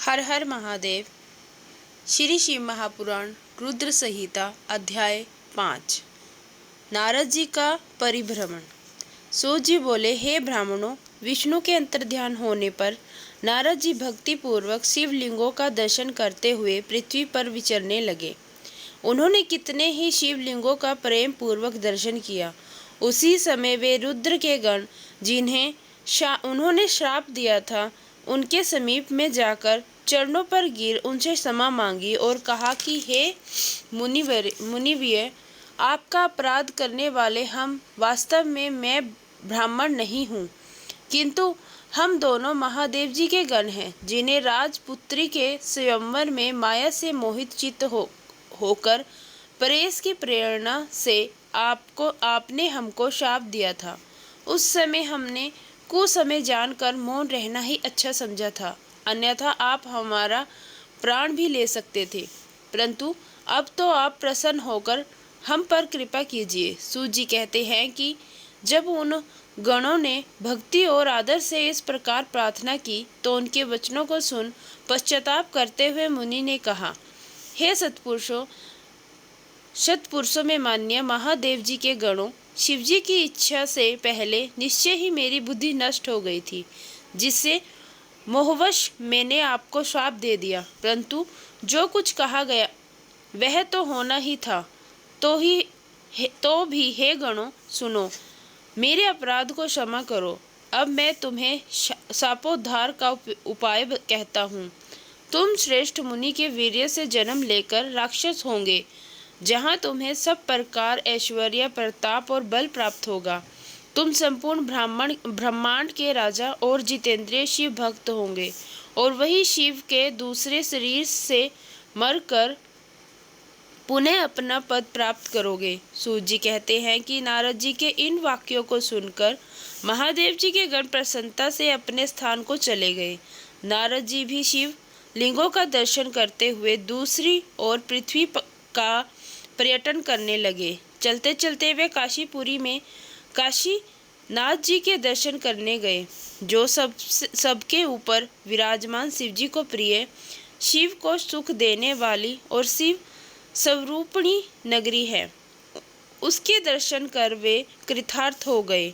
हर हर महादेव। श्री शिव महापुराण रुद्र संहिता अध्याय 5। नारद जी का परिभ्रमण। सूत जी बोले, हे ब्राह्मणों, विष्णु के अंतर्ध्यान होने पर नारद जी भक्ति पूर्वक शिवलिंगों का दर्शन करते हुए पृथ्वी पर विचरने लगे। उन्होंने कितने ही शिवलिंगों का प्रेम पूर्वक दर्शन किया। उसी समय वे रुद्र के गण, जिन्हें उन्होंने श्राप दिया था, उनके समीप में जाकर चरणों पर गिर उनसे क्षमा मांगी और कहा कि हे मुनिवर्य, आपका अपराध करने वाले हम। वास्तव में मैं ब्राह्मण नहीं हूँ, किंतु हम दोनों महादेव जी के गण हैं, जिन्हें राजपुत्री के स्वयंवर में माया से मोहित चित्त होकर परेश की प्रेरणा से आपने हमको शाप दिया था। उस समय हमने कुसमय जानकर मौन रहना ही अच्छा समझा था, अन्यथा आप हमारा प्राण भी ले सकते थे। परंतु अब तो आप प्रसन्न होकर हम पर कृपा कीजिए। सूत जी कहते हैं कि जब उन गणों ने भक्ति और आदर से इस प्रकार प्रार्थना की, तो उनके वचनों को सुन पश्चाताप करते हुए मुनि ने कहा, हे सत्पुरुषों में मान्य महादेव जी के गणों, शिवजी की इच्छा से पहले निश्चय ही मेरी बुद्धि नष्ट हो गई थी, जिससे मोहवश मैंने आपको श्राप दे दिया। परंतु जो कुछ कहा गया वह तो होना ही था। तो भी हे गणों, सुनो, मेरे अपराध को क्षमा करो। अब मैं तुम्हें शापोद्धार का उपाय कहता हूँ। तुम श्रेष्ठ मुनि के वीर्य से जन्म लेकर राक्षस होंगे, जहाँ तुम्हें सब प्रकार ऐश्वर्य, प्रताप और बल प्राप्त होगा। तुम संपूर्ण ब्रह्मांड के राजा और जितेंद्रिय शिव भक्त होंगे, और वही शिव के दूसरे शरीर से मरकर पुनः अपना पद प्राप्त करोगे। सूत जी कहते हैं कि नारद जी के इन वाक्यों को सुनकर महादेव जी के गण प्रसन्नता से अपने स्थान को चले गए। नारद जी भी शिव लिंगों का दर्शन करते हुए दूसरी ओर पृथ्वी का पर्यटन करने लगे। चलते चलते वे काशीपुरी में काशी नाथ जी के दर्शन करने गए, जो सबके ऊपर विराजमान शिव जी को प्रिय, शिव को सुख देने वाली और शिव स्वरूपिणी नगरी है। उसके दर्शन कर वे कृतार्थ हो गए।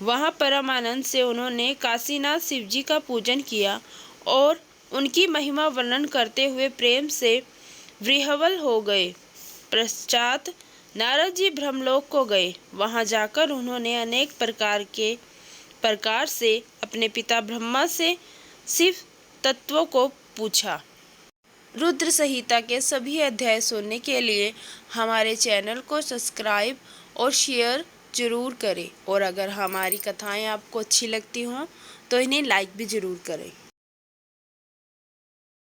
वहाँ परमानंद से उन्होंने काशीनाथ शिव जी का पूजन किया और उनकी महिमा वर्णन करते हुए प्रेम से विह्वल हो गए। पश्चात नारद जी ब्रह्मलोक को गए। वहां जाकर उन्होंने अनेक प्रकार से अपने पिता ब्रह्मा से शिव तत्वों को पूछा। रुद्र संहिता के सभी अध्याय सुनने के लिए हमारे चैनल को सब्सक्राइब और शेयर जरूर करें, और अगर हमारी कथाएं आपको अच्छी लगती हों तो इन्हें लाइक भी जरूर करें।